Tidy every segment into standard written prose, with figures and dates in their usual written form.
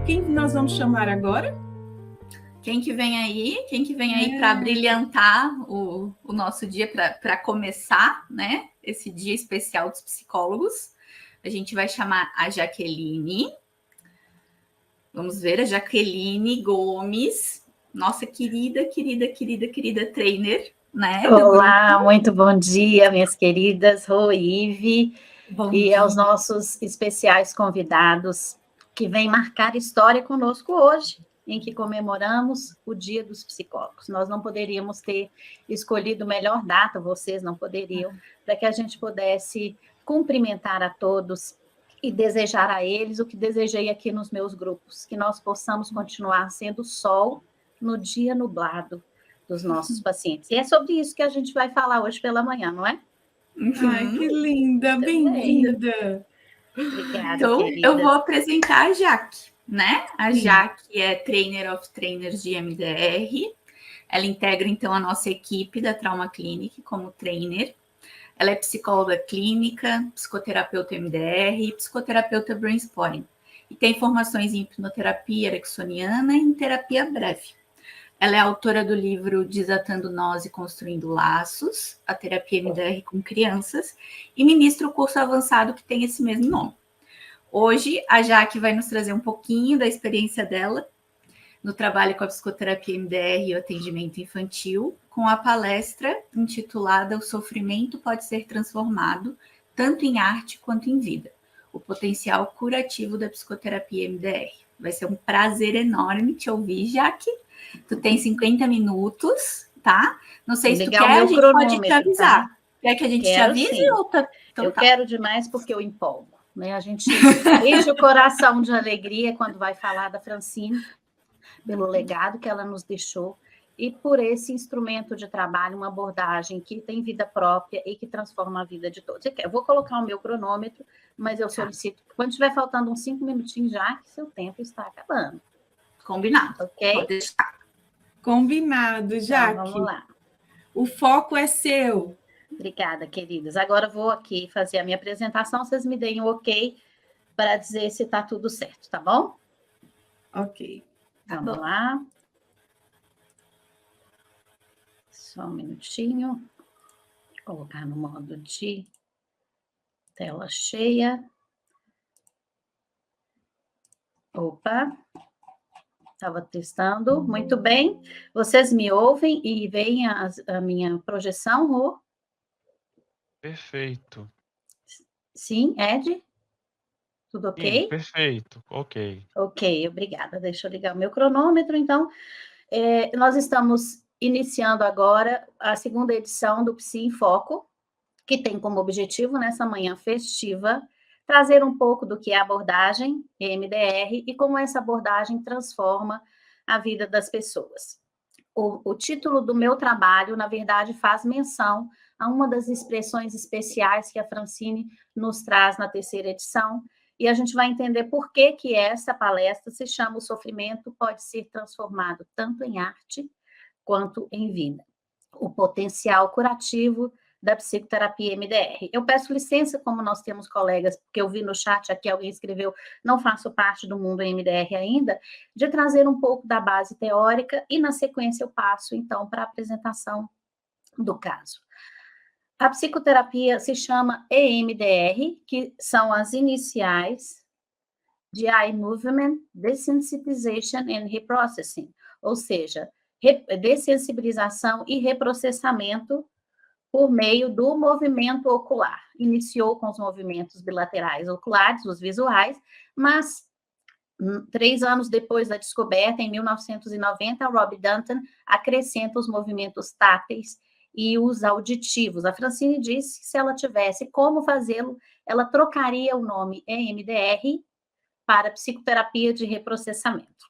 Quem nós vamos chamar agora? Quem que vem aí para brilhantar o nosso dia, para começar, né? Esse dia especial dos psicólogos. A gente vai chamar a Jaqueline. Vamos ver, a Jaqueline Gomes, nossa querida trainer, né? Olá, muito bom dia, minhas queridas Rô e Ive, e aos nossos especiais convidados que vêm marcar história conosco hoje, em que comemoramos o Dia dos Psicólogos. Nós não poderíamos ter escolhido melhor data, vocês não poderiam, para que a gente pudesse cumprimentar a todos e desejar a eles o que desejei aqui nos meus grupos, que nós possamos continuar sendo sol no dia nublado dos nossos pacientes. E é sobre isso que a gente vai falar hoje pela manhã, não é? Ai, que linda, bem-vinda. Obrigada, então, querida. Eu vou apresentar a Jaque, né? A Jaque é Trainer of Trainers de MDR. Ela integra, então, a nossa equipe da Trauma Clinic como trainer. Ela é psicóloga clínica, psicoterapeuta MDR e psicoterapeuta Brainspotting. E tem formações em hipnoterapia ericksoniana e em terapia breve. Ela é autora do livro Desatando Nós e Construindo Laços, a terapia MDR com crianças, e ministra o curso avançado que tem esse mesmo nome. Hoje, a Jaque vai nos trazer um pouquinho da experiência dela no trabalho com a psicoterapia MDR e o atendimento infantil, com a palestra intitulada O Sofrimento Pode Ser Transformado, tanto em arte quanto em vida. O potencial curativo da psicoterapia MDR. Vai ser um prazer enorme te ouvir, Jaque. Tu tem 50 minutos, tá? Não sei se tu quer, a gente pode te avisar. Tá? Quer que a gente te avise? Sim. Ou tá... Então, quero demais porque eu empolgo. Né? A gente enche o coração de alegria quando vai falar da Francine, pelo legado que ela nos deixou e por esse instrumento de trabalho, uma abordagem que tem vida própria e que transforma a vida de todos. Eu vou colocar o meu cronômetro, mas eu solicito, quando estiver faltando uns 5 minutinhos já, que seu tempo está acabando. Combinado. Ok? Pode deixar. Combinado, Jaque. Então, vamos lá. O foco é seu. Obrigada, queridas. Agora eu vou aqui fazer a minha apresentação, vocês me deem um ok para dizer se está tudo certo, tá bom? Ok. Vamos lá. Só um minutinho. Vou colocar no modo de tela cheia. Opa. Estava testando. Muito bem. Vocês me ouvem e veem a minha projeção, Rô? Perfeito. Sim, Ed? Tudo ok? Sim, perfeito, ok. Ok, obrigada. Deixa eu ligar o meu cronômetro, então. Nós estamos iniciando agora a segunda edição do Psi em Foco, que tem como objetivo, nessa manhã festiva, trazer um pouco do que é a abordagem EMDR e como essa abordagem transforma a vida das pessoas. O título do meu trabalho, na verdade, faz menção a uma das expressões especiais que a Francine nos traz na terceira edição, e a gente vai entender por que essa palestra se chama O Sofrimento Pode Ser Transformado tanto em arte quanto em vida. O potencial curativo da psicoterapia MDR. Eu peço licença, como nós temos colegas, porque eu vi no chat aqui, alguém escreveu, não faço parte do mundo MDR ainda, de trazer um pouco da base teórica e, na sequência, eu passo, então, para a apresentação do caso. A psicoterapia se chama EMDR, que são as iniciais de Eye Movement Desensitization and Reprocessing, ou seja, dessensibilização e reprocessamento por meio do movimento ocular. Iniciou com os movimentos bilaterais oculares, os visuais, mas 3 anos depois da descoberta, em 1990, Rob Dunton acrescenta os movimentos táteis e os auditivos. A Francine disse que se ela tivesse como fazê-lo, ela trocaria o nome EMDR para psicoterapia de reprocessamento.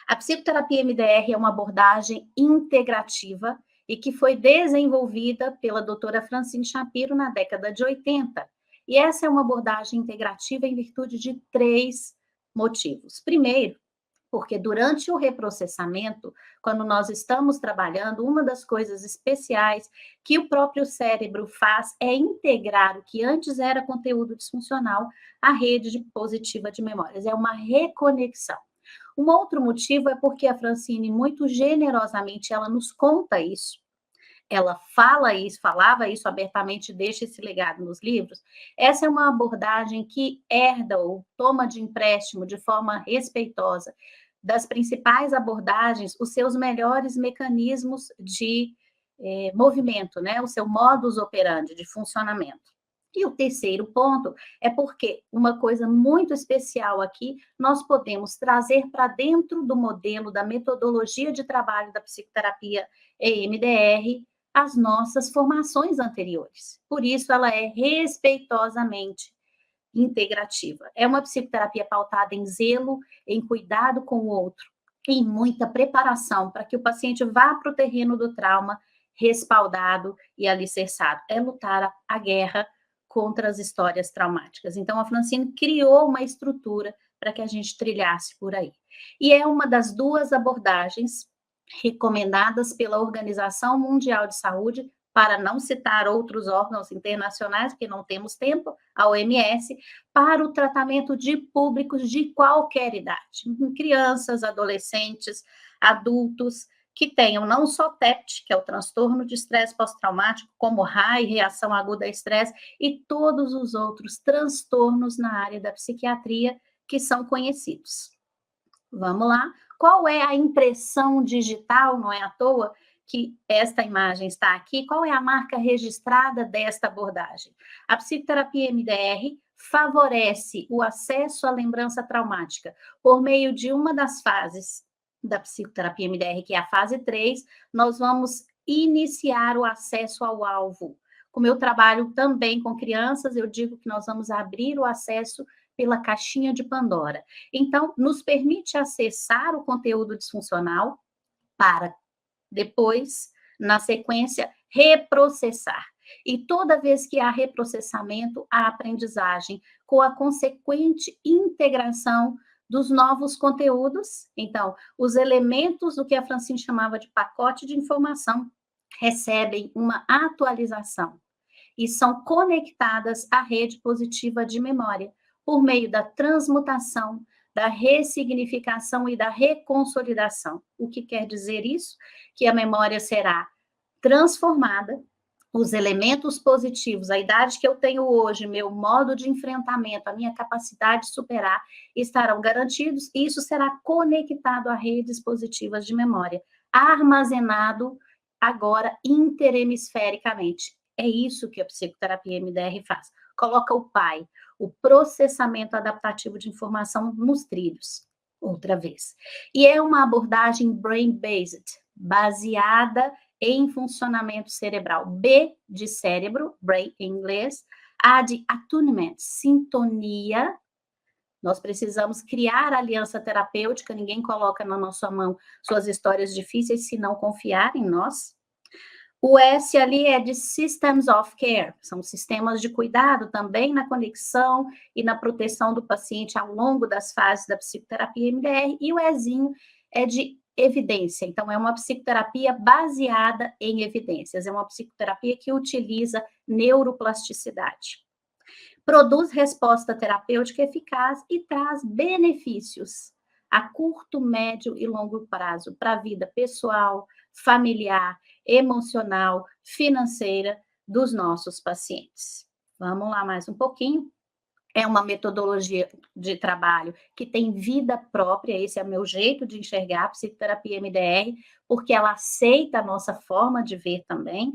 A psicoterapia MDR é uma abordagem integrativa e que foi desenvolvida pela doutora Francine Shapiro na década de 80. E essa é uma abordagem integrativa em virtude de 3 motivos. Primeiro, porque durante o reprocessamento, quando nós estamos trabalhando, uma das coisas especiais que o próprio cérebro faz é integrar o que antes era conteúdo disfuncional à rede positiva de memórias. É uma reconexão. Um outro motivo é porque a Francine, muito generosamente, ela nos conta isso. Ela fala isso, falava isso abertamente, deixa esse legado nos livros. Essa é uma abordagem que herda ou toma de empréstimo de forma respeitosa das principais abordagens, os seus melhores mecanismos de movimento, né? O seu modus operandi de funcionamento. E o terceiro ponto é porque uma coisa muito especial aqui, nós podemos trazer para dentro do modelo da metodologia de trabalho da psicoterapia EMDR as nossas formações anteriores. Por isso, ela é respeitosamente integrativa. É uma psicoterapia pautada em zelo, em cuidado com o outro, em muita preparação para que o paciente vá para o terreno do trauma respaldado e alicerçado. É lutar a guerra contra as histórias traumáticas. Então, a Francine criou uma estrutura para que a gente trilhasse por aí. E é uma das duas abordagens recomendadas pela Organização Mundial de Saúde, para não citar outros órgãos internacionais, porque não temos tempo, a OMS, para o tratamento de públicos de qualquer idade, crianças, adolescentes, adultos, que tenham não só TEPT, que é o transtorno de estresse pós-traumático, como RAI, reação aguda a estresse, e todos os outros transtornos na área da psiquiatria que são conhecidos. Vamos lá. Qual é a impressão digital, não é à toa que esta imagem está aqui? Qual é a marca registrada desta abordagem? A psicoterapia MDR favorece o acesso à lembrança traumática por meio de uma das fases da psicoterapia MDR, que é a fase 3, nós vamos iniciar o acesso ao alvo. Como eu trabalho também com crianças, eu digo que nós vamos abrir o acesso pela caixinha de Pandora. Então, nos permite acessar o conteúdo disfuncional para depois, na sequência, reprocessar. E toda vez que há reprocessamento, há aprendizagem, com a consequente integração dos novos conteúdos. Então, os elementos do que a Francine chamava de pacote de informação recebem uma atualização e são conectadas à rede positiva de memória por meio da transmutação, da ressignificação e da reconsolidação. O que quer dizer isso? Que a memória será transformada, os elementos positivos, a idade que eu tenho hoje, meu modo de enfrentamento, a minha capacidade de superar, estarão garantidos e isso será conectado a redes positivas de memória, armazenado agora interhemisfericamente. É isso que a psicoterapia MDR faz. Coloca o PAI, o processamento adaptativo de informação nos trilhos, outra vez. E é uma abordagem brain-based, baseada em funcionamento cerebral. B de cérebro, brain em inglês. A de attunement, sintonia. Nós precisamos criar aliança terapêutica, ninguém coloca na nossa mão suas histórias difíceis se não confiar em nós. O S ali é de Systems of Care, são sistemas de cuidado também na conexão e na proteção do paciente ao longo das fases da psicoterapia MDR, e o Ezinho é de evidência, então é uma psicoterapia baseada em evidências, é uma psicoterapia que utiliza neuroplasticidade. Produz resposta terapêutica eficaz e traz benefícios a curto, médio e longo prazo para a vida pessoal, familiar, emocional, financeira dos nossos pacientes. Vamos lá mais um pouquinho. É uma metodologia de trabalho que tem vida própria, esse é o meu jeito de enxergar a psicoterapia MDR, porque ela aceita a nossa forma de ver também.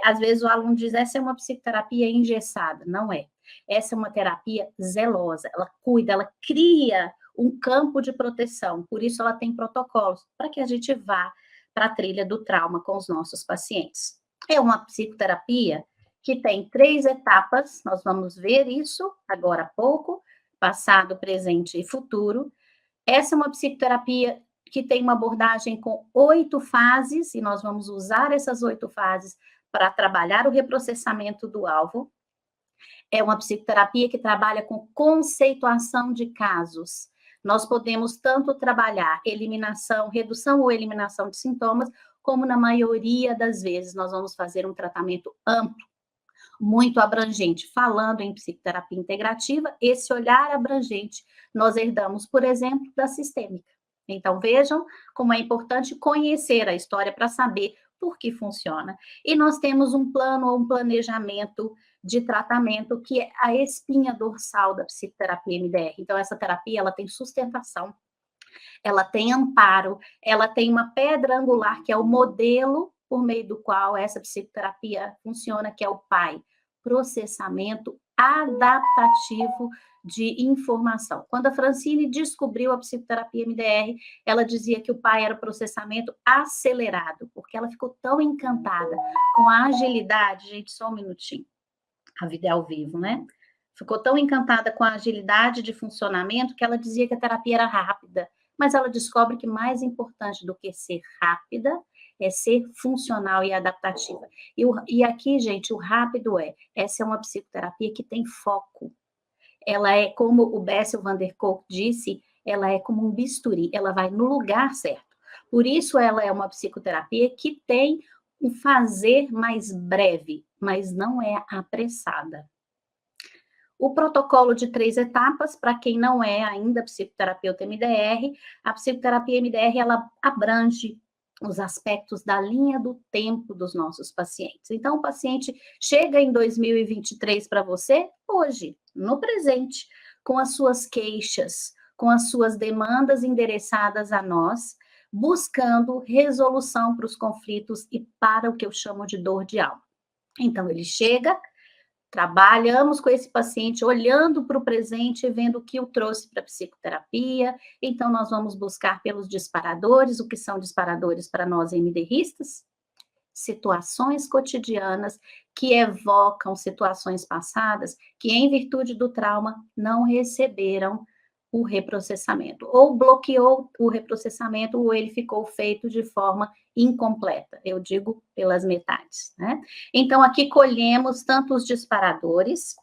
Às vezes o aluno diz, essa é uma psicoterapia engessada. Não é. Essa é uma terapia zelosa, ela cuida, ela cria um campo de proteção, por isso ela tem protocolos, para que a gente vá para a trilha do trauma com os nossos pacientes. É uma psicoterapia que tem 3 etapas, nós vamos ver isso agora há pouco, passado, presente e futuro. Essa é uma psicoterapia que tem uma abordagem com 8 fases, e nós vamos usar essas 8 fases para trabalhar o reprocessamento do alvo. É uma psicoterapia que trabalha com conceituação de casos. Nós podemos tanto trabalhar eliminação, redução ou eliminação de sintomas, como na maioria das vezes nós vamos fazer um tratamento amplo, muito abrangente. Falando em psicoterapia integrativa, esse olhar abrangente nós herdamos, por exemplo, da sistêmica. Então, vejam como é importante conhecer a história para saber por que funciona. E nós temos um plano ou um planejamento de tratamento que é a espinha dorsal da psicoterapia MDR. Então, essa terapia, ela tem sustentação, ela tem amparo, ela tem uma pedra angular, que é o modelo por meio do qual essa psicoterapia funciona, que é o PAI, processamento adaptativo de informação. Quando a Francine descobriu a psicoterapia MDR, ela dizia que o PAI era o processamento acelerado, porque ela ficou tão encantada com a agilidade, gente, só um minutinho, a vida é ao vivo, né? Ficou tão encantada com a agilidade de funcionamento que ela dizia que a terapia era rápida, mas ela descobre que mais importante do que ser rápida é ser funcional e adaptativa. E aqui, gente, o rápido essa é uma psicoterapia que tem foco. Ela é, como o Bessel van der Kolk disse, ela é como um bisturi, ela vai no lugar certo. Por isso, ela é uma psicoterapia que tem um fazer mais breve, mas não é apressada. O protocolo de 3 etapas, para quem não é ainda psicoterapeuta MDR, a psicoterapia MDR, ela abrange os aspectos da linha do tempo dos nossos pacientes. Então, o paciente chega em 2023 para você, hoje, no presente, com as suas queixas, com as suas demandas endereçadas a nós, buscando resolução para os conflitos e para o que eu chamo de dor de alma. Então, ele chega, trabalhamos com esse paciente, olhando para o presente e vendo o que o trouxe para a psicoterapia. Então, nós vamos buscar pelos disparadores. O que são disparadores para nós MDRistas? Situações cotidianas que evocam situações passadas que, em virtude do trauma, não receberam o reprocessamento, ou bloqueou o reprocessamento, ou ele ficou feito de forma incompleta, eu digo pelas metades, né? Então, aqui colhemos tanto os disparadores,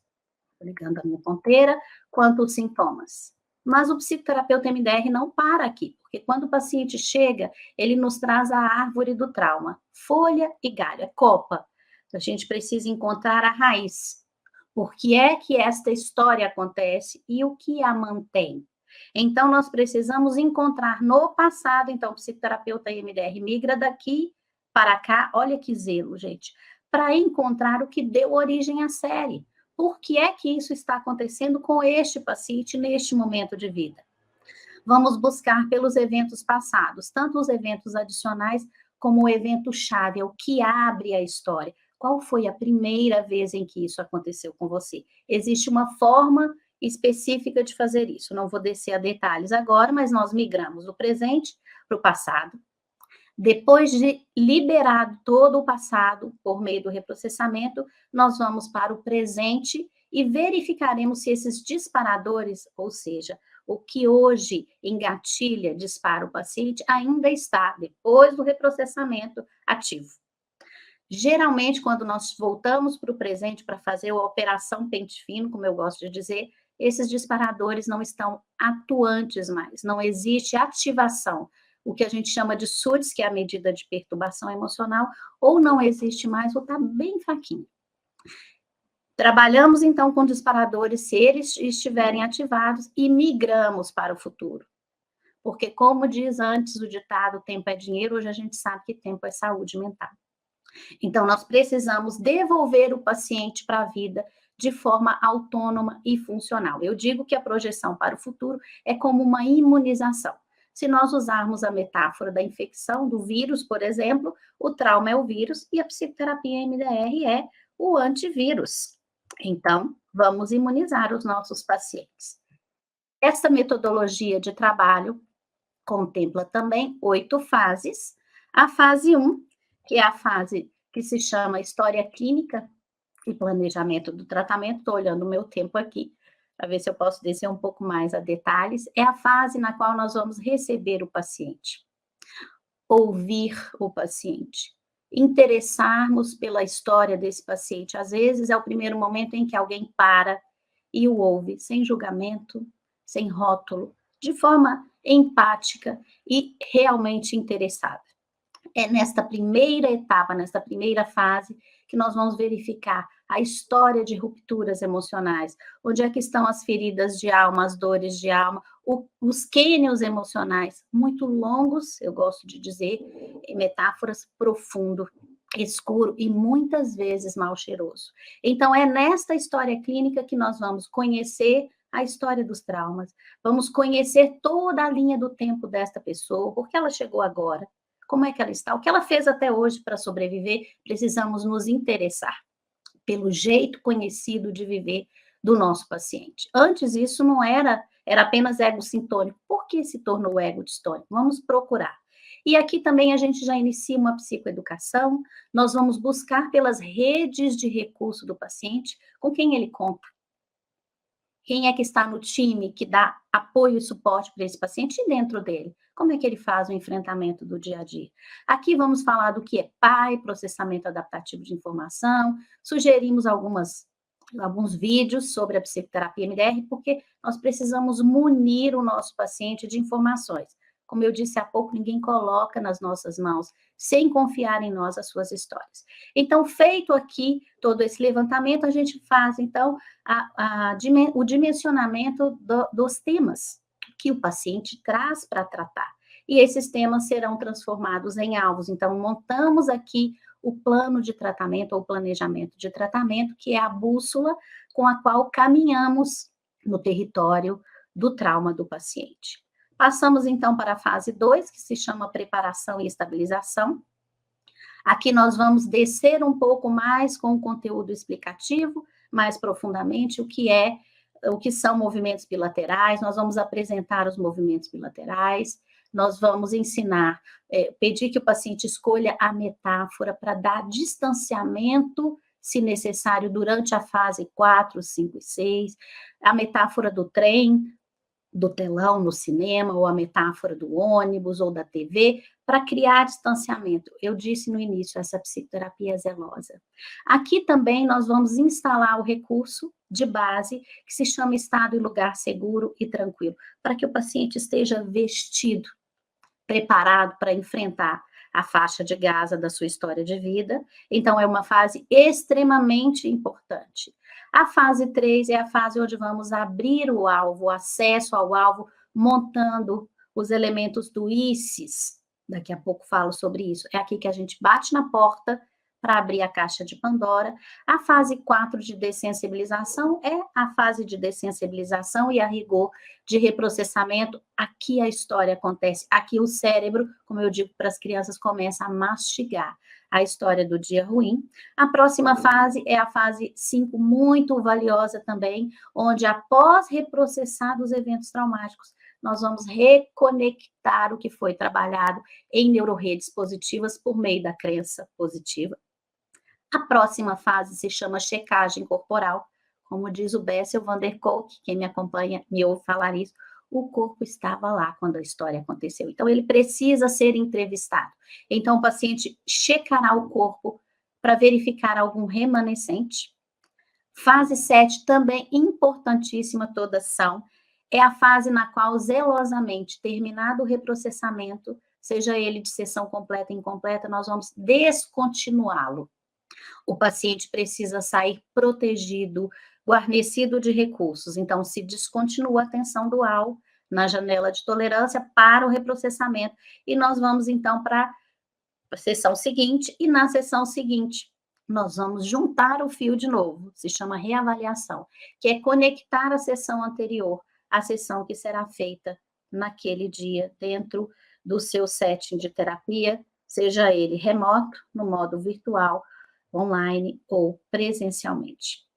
ligando a minha ponteira, quanto os sintomas. Mas o psicoterapeuta MDR não para aqui, porque quando o paciente chega, ele nos traz a árvore do trauma, folha e galho, copa. A gente precisa encontrar a raiz. Por que é que esta história acontece e o que a mantém? Então, nós precisamos encontrar no passado, então, o psicoterapeuta MDR migra daqui para cá, olha que zelo, gente, para encontrar o que deu origem à série. Por que é que isso está acontecendo com este paciente neste momento de vida? Vamos buscar pelos eventos passados, tanto os eventos adicionais como o evento-chave, o que abre a história. Qual foi a primeira vez em que isso aconteceu com você? Existe uma forma específica de fazer isso. Não vou descer a detalhes agora, mas nós migramos do presente para o passado. Depois de liberado todo o passado por meio do reprocessamento, nós vamos para o presente e verificaremos se esses disparadores, ou seja, o que hoje engatilha, dispara o paciente, ainda está, depois do reprocessamento, ativo. Geralmente, quando nós voltamos para o presente para fazer a operação pente fino, como eu gosto de dizer, esses disparadores não estão atuantes mais, não existe ativação, o que a gente chama de SUDS, que é a medida de perturbação emocional, ou não existe mais, ou está bem fraquinho. Trabalhamos, então, com disparadores, se eles estiverem ativados, e migramos para o futuro. Porque, como diz antes o ditado, tempo é dinheiro, hoje a gente sabe que tempo é saúde mental. Então, nós precisamos devolver o paciente para a vida de forma autônoma e funcional. Eu digo que a projeção para o futuro é como uma imunização. Se nós usarmos a metáfora da infecção, do vírus, por exemplo, o trauma é o vírus e a psicoterapia MDR é o antivírus. Então, vamos imunizar os nossos pacientes. Essa metodologia de trabalho contempla também 8 fases. A fase 1, que é a fase que se chama história clínica e planejamento do tratamento. Estou olhando o meu tempo aqui, para ver se eu posso descer um pouco mais a detalhes. É a fase na qual nós vamos receber o paciente, ouvir o paciente, interessarmos pela história desse paciente. Às vezes é o primeiro momento em que alguém para e o ouve, sem julgamento, sem rótulo, de forma empática e realmente interessada. É nesta primeira etapa, nesta primeira fase, que nós vamos verificar a história de rupturas emocionais, onde é que estão as feridas de alma, as dores de alma, os cânions emocionais, muito longos, eu gosto de dizer, em metáforas, profundo, escuro e muitas vezes mal cheiroso. Então, é nesta história clínica que nós vamos conhecer a história dos traumas, vamos conhecer toda a linha do tempo desta pessoa, por que ela chegou agora, como é que ela está, o que ela fez até hoje para sobreviver, precisamos nos interessar pelo jeito conhecido de viver do nosso paciente. Antes isso não era apenas ego sintônico. Por que se tornou ego distônico? Vamos procurar. E aqui também a gente já inicia uma psicoeducação, nós vamos buscar pelas redes de recurso do paciente, com quem ele conta. Quem é que está no time que dá apoio e suporte para esse paciente e dentro dele? Como é que ele faz o enfrentamento do dia a dia? Aqui vamos falar do que é PAI, processamento adaptativo de informação, sugerimos alguns vídeos sobre a psicoterapia MDR, porque nós precisamos munir o nosso paciente de informações. Como eu disse há pouco, ninguém coloca nas nossas mãos, sem confiar em nós, as suas histórias. Então, feito aqui todo esse levantamento, a gente faz, então, o dimensionamento dos temas que o paciente traz para tratar. E esses temas serão transformados em alvos. Então, montamos aqui o plano de tratamento ou planejamento de tratamento, que é a bússola com a qual caminhamos no território do trauma do paciente. Passamos, então, para a fase 2, que se chama preparação e estabilização. Aqui nós vamos descer um pouco mais com o conteúdo explicativo, mais profundamente, o que são movimentos bilaterais, nós vamos apresentar os movimentos bilaterais, nós vamos ensinar, pedir que o paciente escolha a metáfora para dar distanciamento, se necessário, durante a fase 4, 5 e 6, a metáfora do trem, do telão no cinema, ou a metáfora do ônibus ou da TV, para criar distanciamento. Eu disse no início, essa psicoterapia é zelosa. Aqui também nós vamos instalar o recurso de base, que se chama estado e lugar seguro e tranquilo, para que o paciente esteja vestido, preparado para enfrentar a faixa de Gaza da sua história de vida. Então, é uma fase extremamente importante. A fase 3 é a fase onde vamos abrir o alvo, o acesso ao alvo, montando os elementos do ICES. Daqui a pouco falo sobre isso. É aqui que a gente bate na porta para abrir a caixa de Pandora. A fase 4 de dessensibilização é a fase de dessensibilização e a rigor de reprocessamento. Aqui a história acontece, aqui o cérebro, como eu digo para as crianças, começa a mastigar a história do dia ruim. A próxima fase é a fase 5, muito valiosa também, onde após reprocessar os eventos traumáticos, nós vamos reconectar o que foi trabalhado em neuroredes positivas por meio da crença positiva. A próxima fase se chama checagem corporal. Como diz o Bessel van der Kolk, quem me acompanha me ouve falar isso, o corpo estava lá quando a história aconteceu. Então, ele precisa ser entrevistado. Então, o paciente checará o corpo para verificar algum remanescente. Fase 7, também importantíssima, todas são, é a fase na qual, zelosamente, terminado o reprocessamento, seja ele de sessão completa ou incompleta, nós vamos descontinuá-lo. O paciente precisa sair protegido, guarnecido de recursos. Então, se descontinua a tensão dual na janela de tolerância para o reprocessamento. E nós vamos, então, para a sessão seguinte. E na sessão seguinte, nós vamos juntar o fio de novo. Se chama reavaliação, que é conectar a sessão anterior à sessão que será feita naquele dia, dentro do seu setting de terapia, seja ele remoto, no modo virtual, online ou presencialmente.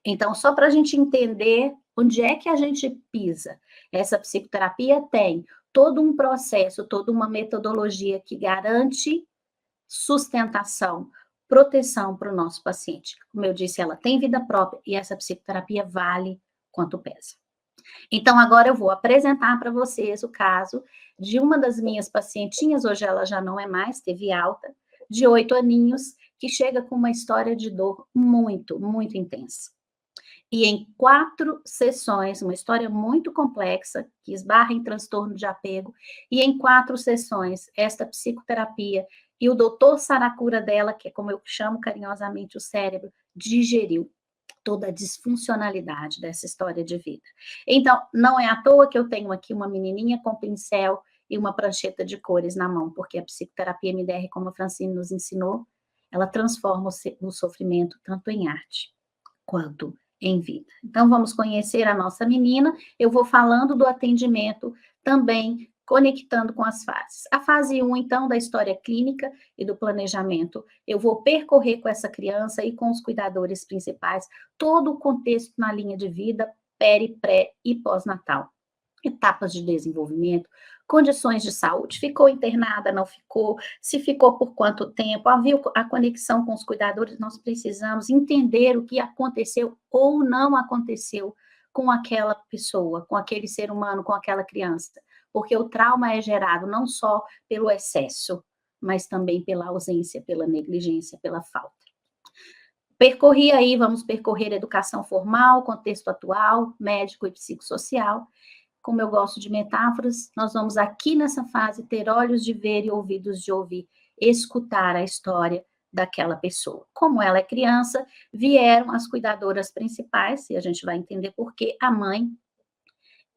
Então, só para a gente entender onde é que a gente pisa, essa psicoterapia tem todo um processo, toda uma metodologia que garante sustentação, proteção para o nosso paciente. Como eu disse, ela tem vida própria e essa psicoterapia vale quanto pesa. Então, agora eu vou apresentar para vocês o caso de uma das minhas pacientinhas, hoje ela já não é mais, teve alta, de 8 aninhos, que chega com uma história de dor muito, muito intensa. E em 4 sessões, uma história muito complexa, que esbarra em transtorno de apego, e em 4 sessões, esta psicoterapia e o doutor Saracura dela, que é como eu chamo carinhosamente o cérebro, digeriu toda a disfuncionalidade dessa história de vida. Então, não é à toa que eu tenho aqui uma menininha com pincel e uma prancheta de cores na mão, porque a psicoterapia MDR, como a Francine nos ensinou, ela transforma o sofrimento tanto em arte quanto em vida. Então, vamos conhecer a nossa menina. Eu vou falando do atendimento também, conectando com as fases. A fase 1, então, da história clínica e do planejamento, eu vou percorrer com essa criança e com os cuidadores principais todo o contexto na linha de vida, peri, pré e pós-natal. Etapas de desenvolvimento, condições de saúde, ficou internada, não ficou, se ficou por quanto tempo, havia a conexão com os cuidadores, nós precisamos entender o que aconteceu ou não aconteceu com aquela pessoa, com aquele ser humano, com aquela criança, porque o trauma é gerado não só pelo excesso, mas também pela ausência, pela negligência, pela falta. Percorri aí, vamos percorrer educação formal, contexto atual, médico e psicossocial. Como eu gosto de metáforas, nós vamos aqui nessa fase ter olhos de ver e ouvidos de ouvir, escutar a história daquela pessoa. Como ela é criança, vieram as cuidadoras principais, e a gente vai entender por quê, a mãe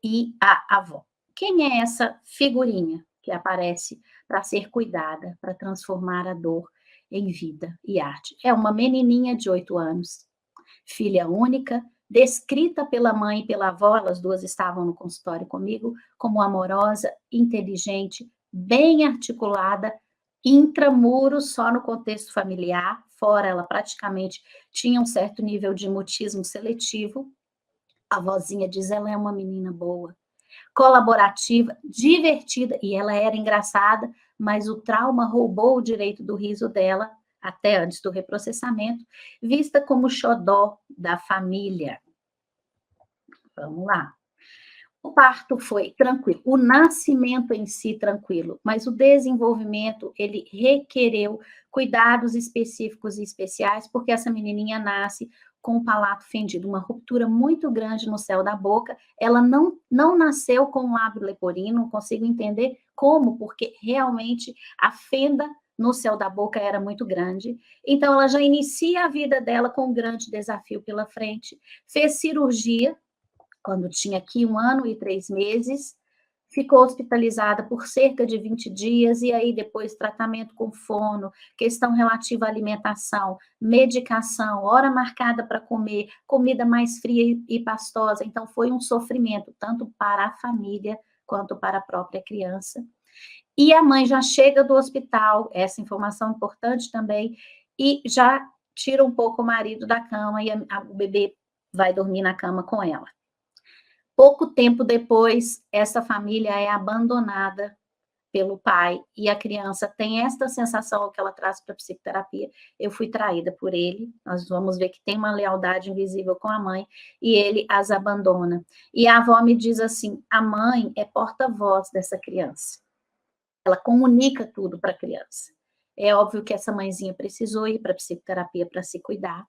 e a avó. Quem é essa figurinha que aparece para ser cuidada, para transformar a dor em vida e arte? É uma menininha de 8 anos, filha única, descrita pela mãe e pela avó, elas duas estavam no consultório comigo, como amorosa, inteligente, bem articulada, intramuros, só no contexto familiar, fora ela praticamente tinha um certo nível de mutismo seletivo. A vozinha diz, ela é uma menina boa, colaborativa, divertida, e ela era engraçada, mas o trauma roubou o direito do riso dela, até antes do reprocessamento, vista como xodó da família. Vamos lá. O parto foi tranquilo, o nascimento em si tranquilo, mas o desenvolvimento, ele requereu cuidados específicos e especiais, porque essa menininha nasce com o palato fendido, uma ruptura muito grande no céu da boca, ela não nasceu com um lábio leporino, não consigo entender como, porque realmente a fenda no céu da boca era muito grande, então ela já inicia a vida dela com um grande desafio pela frente, fez cirurgia, quando tinha aqui 1 ano e 3 meses, ficou hospitalizada por cerca de 20 dias, e aí depois tratamento com fono, questão relativa à alimentação, medicação, hora marcada para comer, comida mais fria e pastosa, então foi um sofrimento, tanto para a família quanto para a própria criança. E a mãe já chega do hospital, essa informação importante também, e já tira um pouco o marido da cama, e o bebê vai dormir na cama com ela. Pouco tempo depois, essa família é abandonada pelo pai e a criança tem esta sensação que ela traz para a psicoterapia, eu fui traída por ele, nós vamos ver que tem uma lealdade invisível com a mãe e ele as abandona. E a avó me diz assim, a mãe é porta-voz dessa criança, ela comunica tudo para a criança. É óbvio que essa mãezinha precisou ir para a psicoterapia para se cuidar.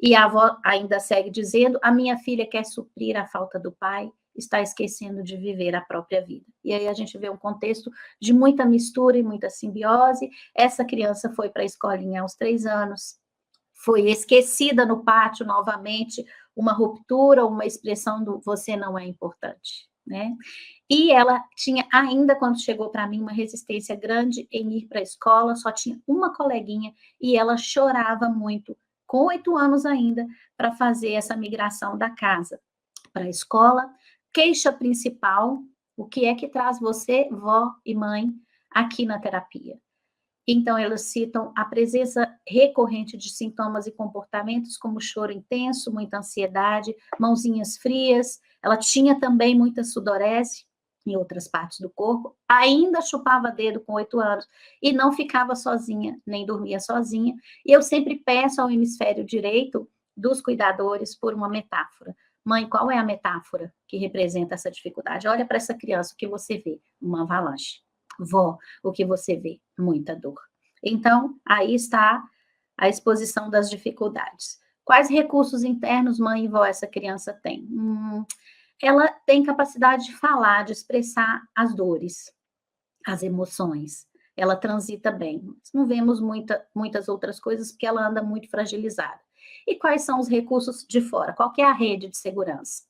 E a avó ainda segue dizendo, a minha filha quer suprir a falta do pai, está esquecendo de viver a própria vida. E aí a gente vê um contexto de muita mistura e muita simbiose. Essa criança foi para a escolinha aos 3 anos, foi esquecida no pátio novamente, uma ruptura, uma expressão do você não é importante, né? E ela tinha ainda, quando chegou para mim, uma resistência grande em ir para a escola, só tinha uma coleguinha e ela chorava muito, com 8 anos ainda, para fazer essa migração da casa para a escola. Queixa principal, o que é que traz você, vó e mãe, aqui na terapia? Então, elas citam a presença recorrente de sintomas e comportamentos como choro intenso, muita ansiedade, mãozinhas frias, ela tinha também muita sudorese em outras partes do corpo, ainda chupava dedo com 8 anos e não ficava sozinha, nem dormia sozinha. E eu sempre peço ao hemisfério direito dos cuidadores por uma metáfora. Mãe, qual é a metáfora que representa essa dificuldade? Olha para essa criança, o que você vê? Uma avalanche. Vó, o que você vê? Muita dor. Então, aí está a exposição das dificuldades. Quais recursos internos, mãe e vó, essa criança tem? Ela tem capacidade de falar, de expressar as dores, as emoções. Ela transita bem. Não vemos muitas outras coisas porque ela anda muito fragilizada. E quais são os recursos de fora? Qual que é a rede de segurança,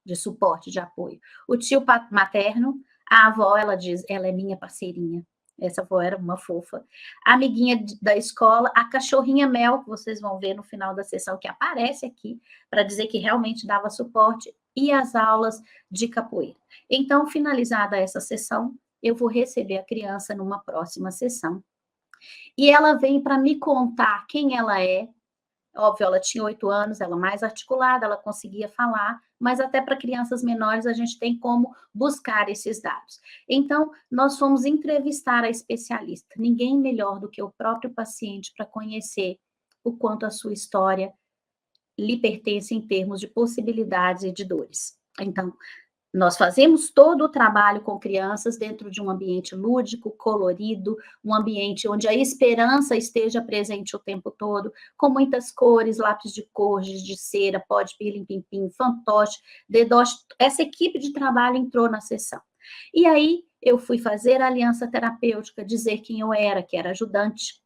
de suporte, de apoio? O tio materno, a avó, ela diz, ela é minha parceirinha. Essa avó era uma fofa. A amiguinha da escola, a cachorrinha Mel, que vocês vão ver no final da sessão, que aparece aqui, para dizer que realmente dava suporte, e as aulas de capoeira. Então, finalizada essa sessão, eu vou receber a criança numa próxima sessão. E ela vem para me contar quem ela é. Óbvio, ela tinha 8 anos, ela mais articulada, ela conseguia falar, mas até para crianças menores a gente tem como buscar esses dados. Então, nós fomos entrevistar a especialista. Ninguém melhor do que o próprio paciente para conhecer o quanto a sua história lhe pertence em termos de possibilidades e de dores. Então, nós fazemos todo o trabalho com crianças dentro de um ambiente lúdico, colorido, um ambiente onde a esperança esteja presente o tempo todo, com muitas cores, lápis de cor, giz de cera, pó de pilim-pim-pim, fantoche, dedoche. Essa equipe de trabalho entrou na sessão. E aí eu fui fazer a aliança terapêutica, dizer quem eu era, que era ajudante,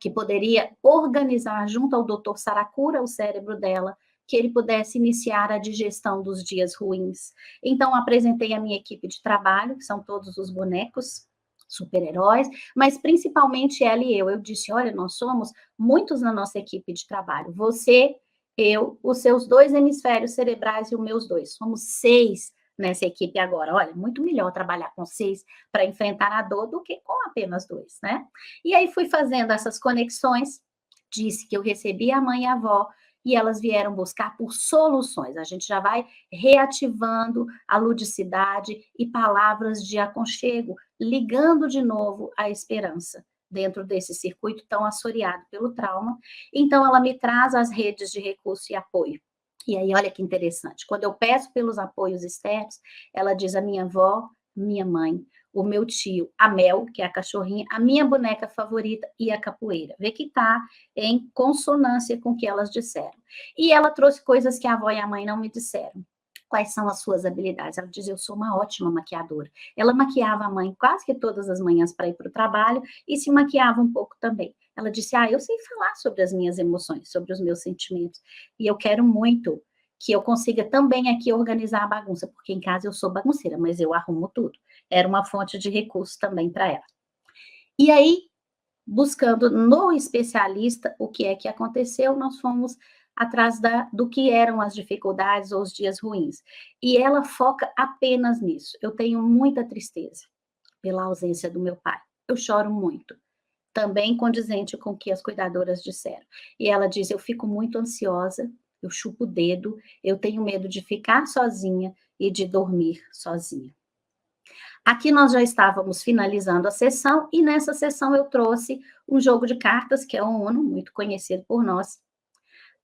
que poderia organizar junto ao doutor Saracura o cérebro dela, que ele pudesse iniciar a digestão dos dias ruins. Então, apresentei a minha equipe de trabalho, que são todos os bonecos, super-heróis, mas principalmente ela e eu. Eu disse, olha, nós somos muitos na nossa equipe de trabalho. Você, eu, os seus 2 hemisférios cerebrais e os meus 2. Somos 6 nessa equipe agora. Olha, muito melhor trabalhar com 6 para enfrentar a dor do que com apenas 2, né? E aí fui fazendo essas conexões, disse que eu recebi a mãe e a avó, e elas vieram buscar por soluções. A gente já vai reativando a ludicidade e palavras de aconchego, ligando de novo a esperança dentro desse circuito tão assoreado pelo trauma. Então, ela me traz as redes de recurso e apoio. E aí, olha que interessante, quando eu peço pelos apoios externos, ela diz a minha avó, minha mãe, o meu tio, a Mel, que é a cachorrinha, a minha boneca favorita e a capoeira. Vê que está em consonância com o que elas disseram. E ela trouxe coisas que a avó e a mãe não me disseram. Quais são as suas habilidades? Ela diz, eu sou uma ótima maquiadora. Ela maquiava a mãe quase que todas as manhãs para ir para o trabalho e se maquiava um pouco também. Ela disse, eu sei falar sobre as minhas emoções, sobre os meus sentimentos. E eu quero muito que eu consiga também aqui organizar a bagunça, porque em casa eu sou bagunceira, mas eu arrumo tudo. Era uma fonte de recurso também para ela. E aí, buscando no especialista o que é que aconteceu, nós fomos atrás do que eram as dificuldades ou os dias ruins. E ela foca apenas nisso. Eu tenho muita tristeza pela ausência do meu pai. Eu choro muito. Também condizente com o que as cuidadoras disseram. E ela diz, eu fico muito ansiosa, eu chupo o dedo, eu tenho medo de ficar sozinha e de dormir sozinha. Aqui nós já estávamos finalizando a sessão, e nessa sessão eu trouxe um jogo de cartas, que é o Uno, muito conhecido por nós,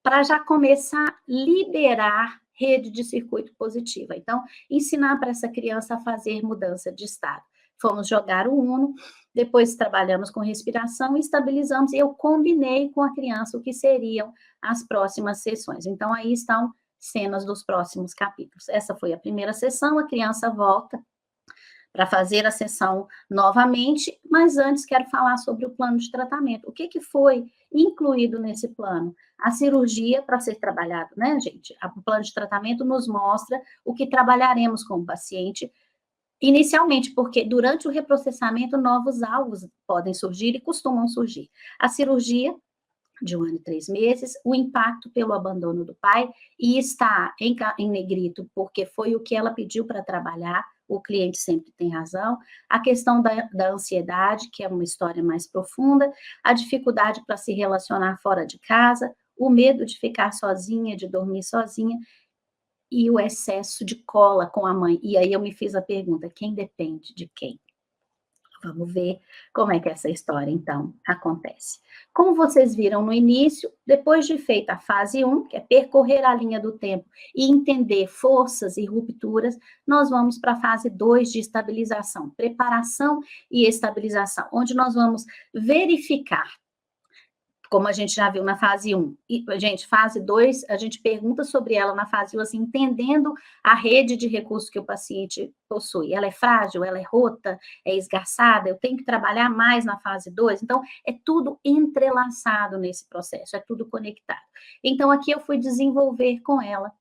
para já começar a liberar rede de circuito positiva. Então, ensinar para essa criança a fazer mudança de estado. Fomos jogar o Uno, depois trabalhamos com respiração, estabilizamos, e eu combinei com a criança o que seriam as próximas sessões. Então, aí estão cenas dos próximos capítulos. Essa foi a primeira sessão, a criança volta para fazer a sessão novamente, mas antes quero falar sobre o plano de tratamento. O que foi incluído nesse plano? A cirurgia para ser trabalhado, né, gente? O plano de tratamento nos mostra o que trabalharemos com o paciente, inicialmente, porque durante o reprocessamento novos alvos podem surgir e costumam surgir. A cirurgia de 1 ano e 3 meses, o impacto pelo abandono do pai, e está em negrito, porque foi o que ela pediu para trabalhar, o cliente sempre tem razão, a questão da ansiedade, que é uma história mais profunda, a dificuldade para se relacionar fora de casa, o medo de ficar sozinha, de dormir sozinha, e o excesso de cola com a mãe. E aí eu me fiz a pergunta, quem depende de quem? Vamos ver como é que essa história, então, acontece. Como vocês viram no início, depois de feita a fase 1, que é percorrer a linha do tempo e entender forças e rupturas, nós vamos para a fase 2 de estabilização, preparação e estabilização, onde nós vamos verificar como a gente já viu na fase 1. E, gente, fase 2, a gente pergunta sobre ela na fase 1, assim, entendendo a rede de recursos que o paciente possui. Ela é frágil, ela é rota, é esgarçada, eu tenho que trabalhar mais na fase 2. Então, é tudo entrelaçado nesse processo, é tudo conectado. Então, aqui eu fui desenvolver com ela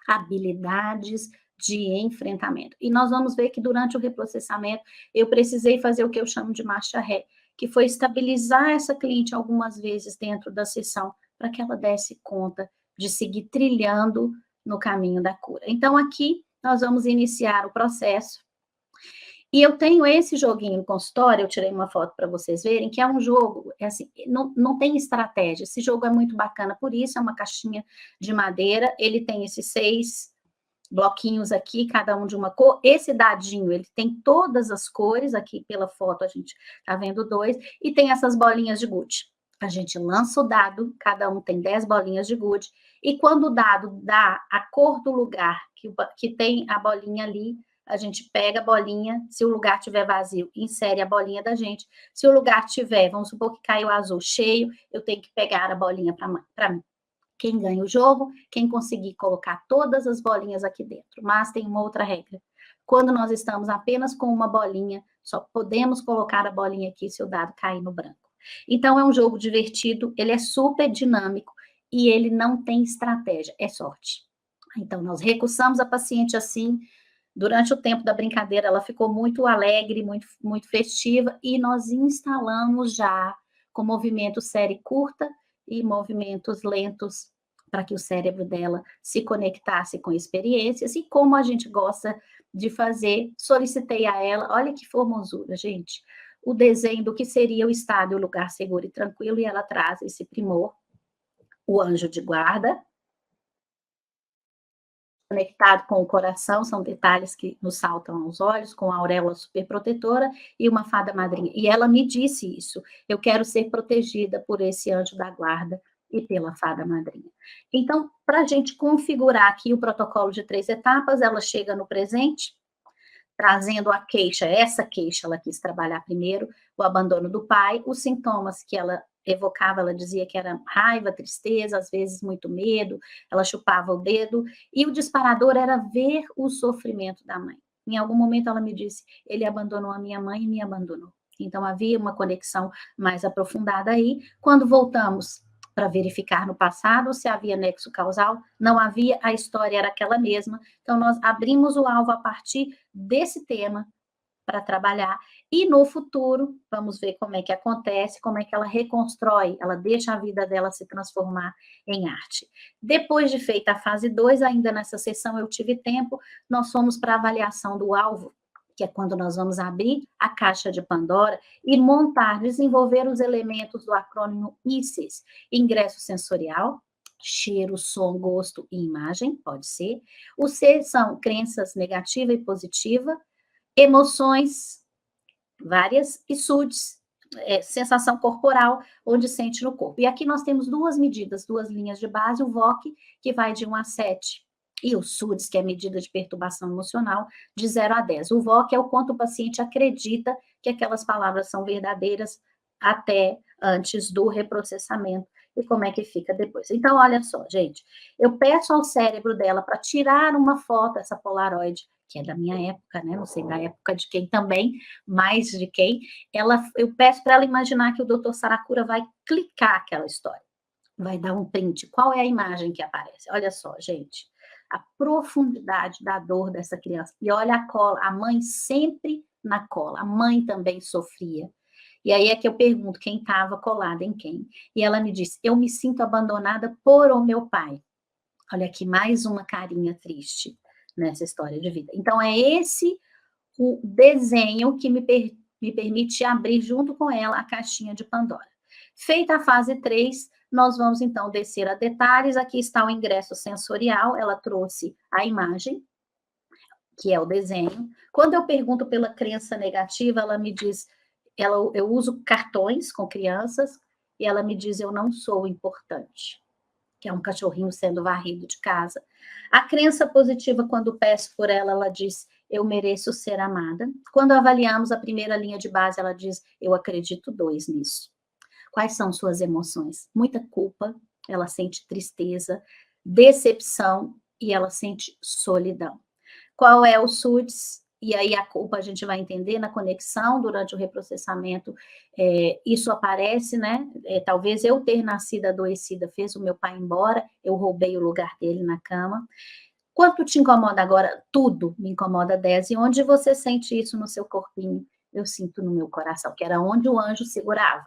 habilidades de enfrentamento. E nós vamos ver que durante o reprocessamento, eu precisei fazer o que eu chamo de marcha ré, que foi estabilizar essa cliente algumas vezes dentro da sessão, para que ela desse conta de seguir trilhando no caminho da cura. Então, aqui, nós vamos iniciar o processo. E eu tenho esse joguinho no consultório, eu tirei uma foto para vocês verem, que é um jogo, é assim, não tem estratégia. Esse jogo é muito bacana, por isso é uma caixinha de madeira, ele tem esses 6 bloquinhos aqui, cada um de uma cor. Esse dadinho, ele tem todas as cores, aqui pela foto a gente tá vendo 2, e tem essas bolinhas de gude. A gente lança o dado, cada um tem 10 bolinhas de gude, e quando o dado dá a cor do lugar que tem a bolinha ali, a gente pega a bolinha, se o lugar tiver vazio, insere a bolinha da gente. Se o lugar tiver, vamos supor que caiu azul cheio, eu tenho que pegar a bolinha para mim. Quem ganha o jogo, quem conseguir colocar todas as bolinhas aqui dentro. Mas tem uma outra regra. Quando nós estamos apenas com uma bolinha, só podemos colocar a bolinha aqui se o dado cair no branco. Então, é um jogo divertido, ele é super dinâmico e ele não tem estratégia, é sorte. Então, nós recursamos a paciente assim. Durante o tempo da brincadeira, ela ficou muito alegre, muito festiva, e nós instalamos já com movimento série curta e movimentos lentos para que o cérebro dela se conectasse com experiências, e como a gente gosta de fazer, solicitei a ela, olha que formosura, gente, o desenho do que seria o estado e o lugar seguro e tranquilo, e ela traz esse primor, o anjo de guarda, conectado com o coração, são detalhes que nos saltam aos olhos, com a auréola superprotetora e uma fada madrinha. E ela me disse isso, eu quero ser protegida por esse anjo da guarda e pela fada madrinha. Então, para a gente configurar aqui o protocolo de 3 etapas, ela chega no presente, trazendo a queixa, essa queixa ela quis trabalhar primeiro, o abandono do pai, os sintomas que ela evocava, ela dizia que era raiva, tristeza, às vezes muito medo, ela chupava o dedo, e o disparador era ver o sofrimento da mãe. Em algum momento ela me disse, ele abandonou a minha mãe e me abandonou. Então havia uma conexão mais aprofundada aí. Quando voltamos para verificar no passado se havia nexo causal, não havia, a história era aquela mesma. Então nós abrimos o alvo a partir desse tema para trabalhar, e no futuro, vamos ver como é que acontece, como é que ela reconstrói, ela deixa a vida dela se transformar em arte. Depois de feita a fase 2, ainda nessa sessão eu tive tempo, nós fomos para a avaliação do alvo, que é quando nós vamos abrir a caixa de Pandora e montar, desenvolver os elementos do acrônimo ICES, ingresso sensorial, cheiro, som, gosto e imagem, pode ser. O C são crenças negativa e positiva, emoções várias e SUDs, sensação corporal, onde sente no corpo. E aqui nós temos 2 medidas, 2 linhas de base, o VOC, que vai de 1 a 7, e o SUDS, que é a medida de perturbação emocional, de 0 a 10. O VOC é o quanto o paciente acredita que aquelas palavras são verdadeiras até antes do reprocessamento, e como é que fica depois. Então, olha só, gente, eu peço ao cérebro dela para tirar uma foto, essa Polaroid, que é da minha época, né? Não sei da época de quem também, mais de quem. Eu peço para ela imaginar que o Dr. Saracura vai clicar aquela história, vai dar um print. Qual é a imagem que aparece? Olha só, gente, a profundidade da dor dessa criança. E olha a cola, a mãe sempre na cola, a mãe também sofria. E aí é que eu pergunto quem estava colada em quem. E ela me disse, eu me sinto abandonada por o meu pai. Olha aqui, mais uma carinha triste nessa história de vida. Então, é esse o desenho que me permite abrir junto com ela a caixinha de Pandora. Feita a fase 3, nós vamos, então, descer a detalhes. Aqui está o ingresso sensorial, ela trouxe a imagem, que é o desenho. Quando eu pergunto pela crença negativa, ela me diz, eu uso cartões com crianças, e ela me diz, eu não sou importante, que é um cachorrinho sendo varrido de casa. A crença positiva, quando peço por ela, ela diz, eu mereço ser amada. Quando avaliamos a primeira linha de base, ela diz, eu acredito 2 nisso. Quais são suas emoções? Muita culpa, ela sente tristeza, decepção e ela sente solidão. Qual é o SUDS? E aí a culpa a gente vai entender na conexão durante o reprocessamento, isso aparece, né? Talvez eu ter nascido adoecida fez o meu pai ir embora, eu roubei o lugar dele na cama. Quanto te incomoda agora? Tudo me incomoda 10. E onde você sente isso no seu corpinho? Eu sinto no meu coração, que era onde o anjo segurava.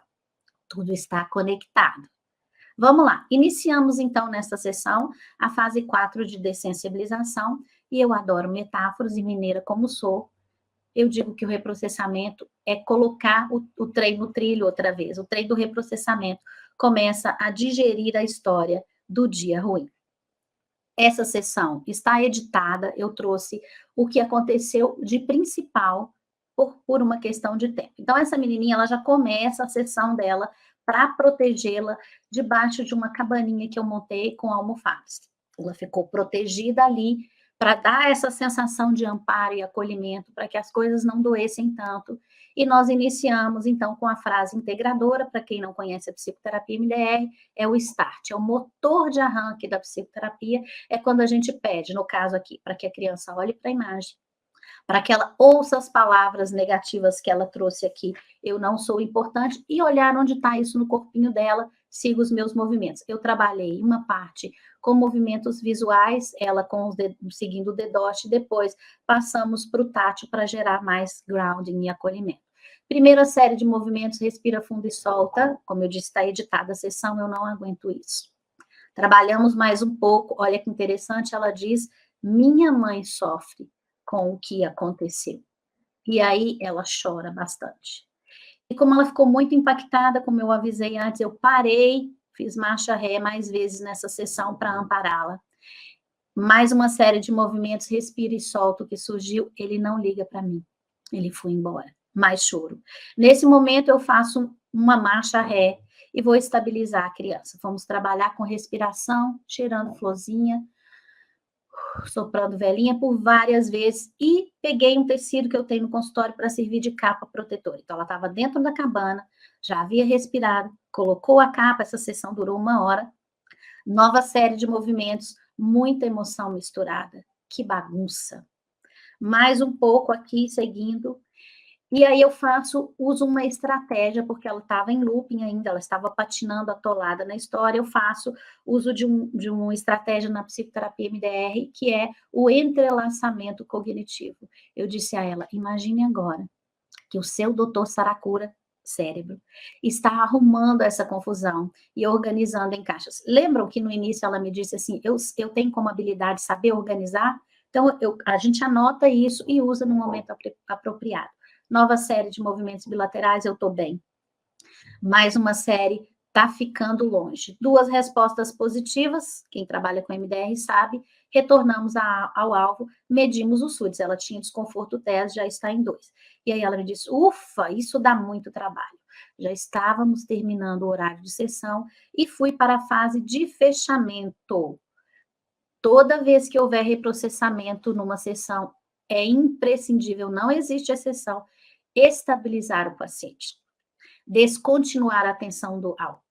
Tudo está conectado. Vamos lá, iniciamos então nesta sessão a fase 4 de dessensibilização, e eu adoro metáforas e mineira como sou, eu digo que o reprocessamento é colocar o trem no trilho outra vez, o trem do reprocessamento começa a digerir a história do dia ruim. Essa sessão está editada, eu trouxe o que aconteceu de principal por uma questão de tempo. Então, essa menininha, ela já começa a sessão dela para protegê-la debaixo de uma cabaninha que eu montei com almofadas. Ela ficou protegida ali para dar essa sensação de amparo e acolhimento, para que as coisas não doessem tanto. E nós iniciamos, então, com a frase integradora. Para quem não conhece a psicoterapia MDR, é o start, é o motor de arranque da psicoterapia, é quando a gente pede, no caso aqui, para que a criança olhe para a imagem, para que ela ouça as palavras negativas que ela trouxe aqui, eu não sou importante, e olhar onde está isso no corpinho dela, siga os meus movimentos. Eu trabalhei uma parte com movimentos visuais, ela com os dedos, seguindo o dedote, depois passamos para o tátil para gerar mais grounding e acolhimento. Primeira série de movimentos, respira fundo e solta, como eu disse, está editada a sessão, eu não aguento isso. Trabalhamos mais um pouco, olha que interessante, ela diz, minha mãe sofre com o que aconteceu. E aí ela chora bastante. E como ela ficou muito impactada, como eu avisei antes, eu parei, fiz marcha ré mais vezes nessa sessão para ampará-la. Mais uma série de movimentos, respira e solta o que surgiu, ele não liga para mim. Ele foi embora. Mais choro. Nesse momento eu faço uma marcha ré e vou estabilizar a criança. Vamos trabalhar com respiração, cheirando florzinha, soprando velinha por várias vezes e peguei um tecido que eu tenho no consultório para servir de capa protetora. Então, ela estava dentro da cabana, já havia respirado, colocou a capa, essa sessão durou 1 hora, nova série de movimentos, muita emoção misturada. Que bagunça. Mais um pouco aqui, seguindo. E aí eu uso uma estratégia, porque ela estava em looping ainda, ela estava patinando, atolada na história, eu faço uso de uma estratégia na psicoterapia MDR, que é o entrelaçamento cognitivo. Eu disse a ela, imagine agora que o seu doutor Saracura, cérebro, está arrumando essa confusão e organizando em caixas. Lembram que no início ela me disse assim, eu tenho como habilidade saber organizar? Então, a gente anota isso e usa no momento apropriado. Nova série de movimentos bilaterais, eu estou bem. Mais uma série, tá ficando longe. 2 respostas positivas, quem trabalha com MDR sabe, retornamos ao alvo, medimos o SUDS, ela tinha desconforto 10, já está em 2. E aí ela me disse, ufa, isso dá muito trabalho. Já estávamos terminando o horário de sessão e fui para a fase de fechamento. Toda vez que houver reprocessamento numa sessão, é imprescindível, não existe exceção, estabilizar o paciente, descontinuar a atenção do alvo,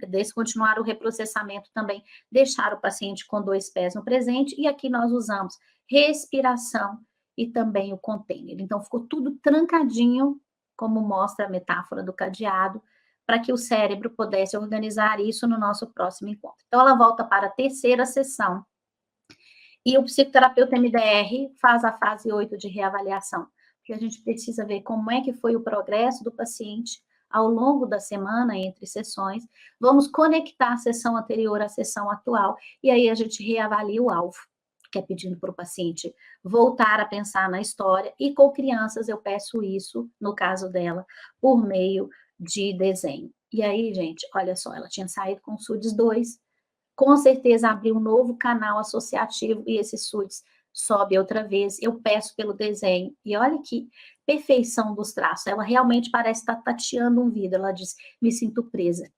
descontinuar o reprocessamento também, deixar o paciente com 2 pés no presente, e aqui nós usamos respiração e também o container. Então, ficou tudo trancadinho, como mostra a metáfora do cadeado, para que o cérebro pudesse organizar isso no nosso próximo encontro. Então, ela volta para a 3ª sessão, e o psicoterapeuta MDR faz a fase 8 de reavaliação, porque a gente precisa ver como é que foi o progresso do paciente ao longo da semana, entre sessões. Vamos conectar a sessão anterior à sessão atual, e aí a gente reavalia o alvo, que é pedindo para o paciente voltar a pensar na história, e com crianças eu peço isso, no caso dela, por meio de desenho. E aí, gente, olha só, ela tinha saído com o SUDS 2, com certeza abriu um novo canal associativo e esse SUDS sobe outra vez, eu peço pelo desenho, e olha que perfeição dos traços, ela realmente parece estar tateando um vidro, ela diz, me sinto presa,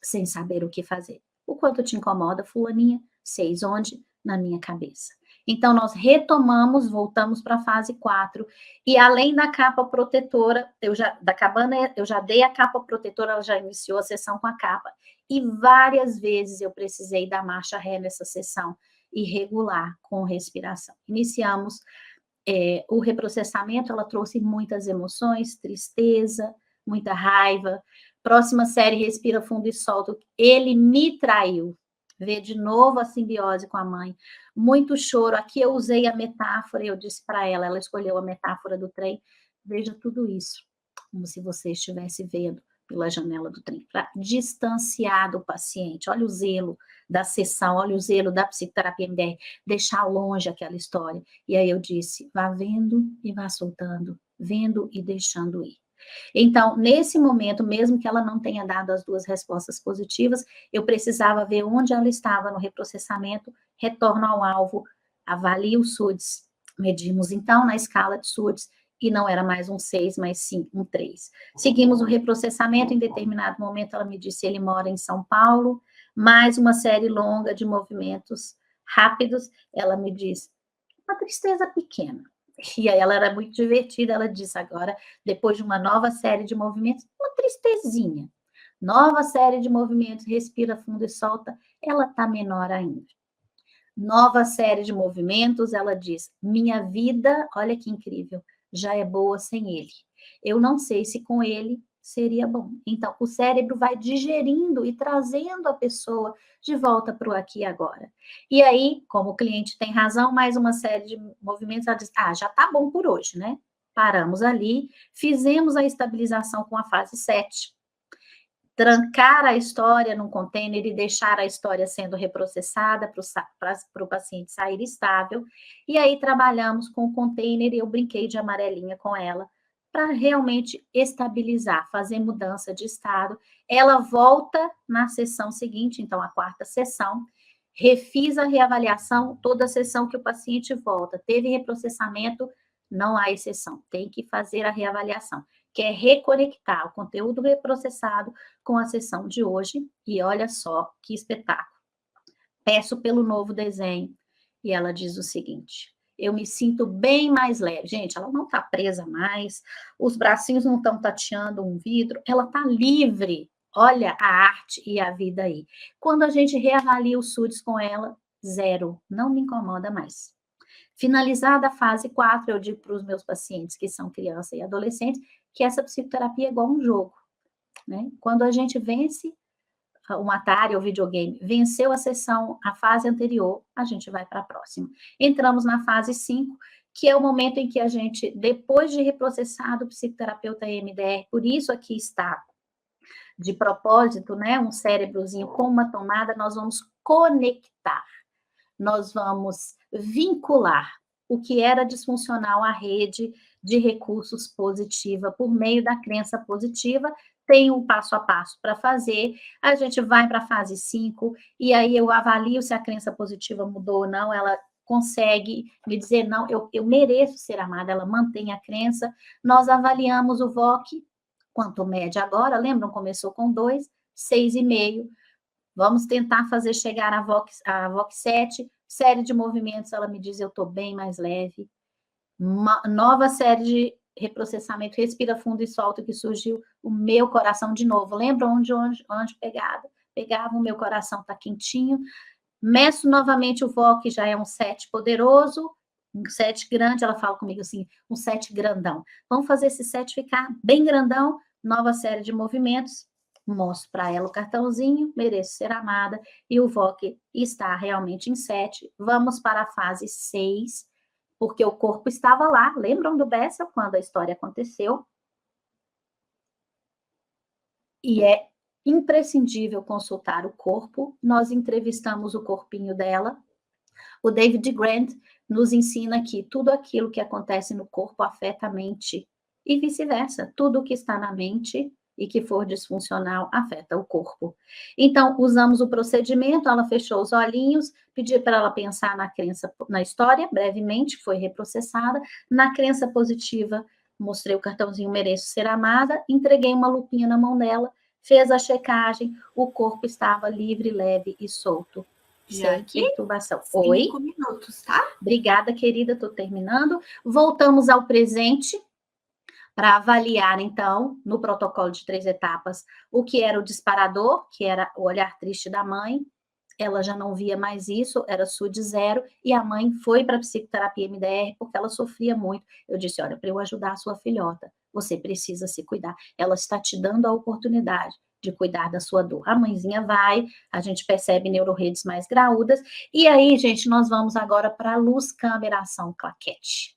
sem saber o que fazer. O quanto te incomoda, fulaninha? 6, onde? Na minha cabeça. Então, nós retomamos, voltamos para a fase 4, e além da capa protetora, eu já dei a capa protetora, ela já iniciou a sessão com a capa, e várias vezes eu precisei da marcha ré nessa sessão, irregular, com respiração. Iniciamos o reprocessamento, ela trouxe muitas emoções, tristeza, muita raiva. Próxima série, respira fundo e solta. Ele me traiu. Vê de novo a simbiose com a mãe. Muito choro. Aqui eu usei a metáfora, eu disse para ela, ela escolheu a metáfora do trem. Veja tudo isso, como se você estivesse vendo pela janela do trem, para distanciar do paciente. Olha o zelo da sessão, olha o zelo da psicoterapia MDR, deixar longe aquela história. E aí eu disse, vá vendo e vá soltando, vendo e deixando ir. Então, nesse momento, mesmo que ela não tenha dado as 2 respostas positivas, eu precisava ver onde ela estava no reprocessamento, retorno ao alvo, avalie os SUDs, medimos então na escala de SUDs, e não era mais um 6, mas sim um 3. Seguimos o reprocessamento, em determinado momento ela me disse, ele mora em São Paulo, mais uma série longa de movimentos rápidos, ela me diz, uma tristeza pequena. E aí ela era muito divertida, ela disse agora, depois de uma nova série de movimentos, uma tristezinha. Nova série de movimentos, respira fundo e solta, ela está menor ainda. Nova série de movimentos, ela diz, minha vida, olha que incrível, já é boa sem ele. Eu não sei se com ele seria bom. Então, o cérebro vai digerindo e trazendo a pessoa de volta para o aqui e agora. E aí, como o cliente tem razão, mais uma série de movimentos, ela diz, já tá bom por hoje, né? Paramos ali, fizemos a estabilização com a fase 7. Trancar a história num container e deixar a história sendo reprocessada para o paciente sair estável. E aí trabalhamos com o container e eu brinquei de amarelinha com ela, para realmente estabilizar, fazer mudança de estado. Ela volta na sessão seguinte, então a 4ª sessão, refiz a reavaliação, toda sessão que o paciente volta, teve reprocessamento, não há exceção, tem que fazer a reavaliação, que é reconectar o conteúdo reprocessado com a sessão de hoje, e olha só que espetáculo. Peço pelo novo desenho, e ela diz o seguinte, eu me sinto bem mais leve. Gente, ela não está presa mais, os bracinhos não estão tateando um vidro, ela está livre. Olha a arte e a vida aí. Quando a gente reavalia os SUDs com ela, 0, não me incomoda mais. Finalizada a fase 4, eu digo para os meus pacientes que são crianças e adolescentes que essa psicoterapia é igual um jogo, né? Quando a gente vence um Atari ou videogame, venceu a sessão, a fase anterior, a gente vai para a próxima. Entramos na fase 5, que é o momento em que a gente, depois de reprocessado o psicoterapeuta EMDR, por isso aqui está de propósito, né, um cérebrozinho com uma tomada, nós vamos conectar, nós vamos vincular o que era disfuncional à rede de recursos positiva por meio da crença positiva. Tem um passo a passo para fazer, a gente vai para a fase 5, e aí eu avalio se a crença positiva mudou ou não, ela consegue me dizer, não, eu mereço ser amada, ela mantém a crença, nós avaliamos o VOC, quanto média agora, lembram, começou com 2, 6,5, vamos tentar fazer chegar a VOC 7, série de movimentos, ela me diz, eu estou bem mais leve, nova série de reprocessamento, respira fundo e solta, que surgiu o meu coração de novo. Lembra onde pegava o meu coração, está quentinho. Meço novamente o VOC, já é um 7 poderoso, um 7 grande, ela fala comigo assim, um 7 grandão. Vamos fazer esse 7 ficar bem grandão, nova série de movimentos, mostro para ela o cartãozinho, mereço ser amada, e o VOC está realmente em 7. Vamos para a fase 6, porque o corpo estava lá. Lembram do Bessel, quando a história aconteceu? E é imprescindível consultar o corpo. Nós entrevistamos o corpinho dela. O David Grant nos ensina que tudo aquilo que acontece no corpo afeta a mente. E vice-versa. Tudo o que está na mente e que for disfuncional afeta o corpo. Então, usamos o procedimento, ela fechou os olhinhos, pedi para ela pensar na crença, na história, brevemente, foi reprocessada. Na crença positiva, mostrei o cartãozinho mereço ser amada, entreguei uma lupinha na mão dela, fez a checagem, o corpo estava livre, leve e solto. Já que perturbação. Oi. 5 minutos, tá? Obrigada, querida, estou terminando. Voltamos ao presente para avaliar, então, no protocolo de 3 etapas, o que era o disparador, que era o olhar triste da mãe. Ela já não via mais isso, era SUD 0, e a mãe foi para a psicoterapia MDR porque ela sofria muito. Eu disse, olha, para eu ajudar a sua filhota, você precisa se cuidar. Ela está te dando a oportunidade de cuidar da sua dor. A mãezinha vai, a gente percebe neuroredes mais graúdas, e aí, gente, nós vamos agora para a luz, câmera, ação, claquete.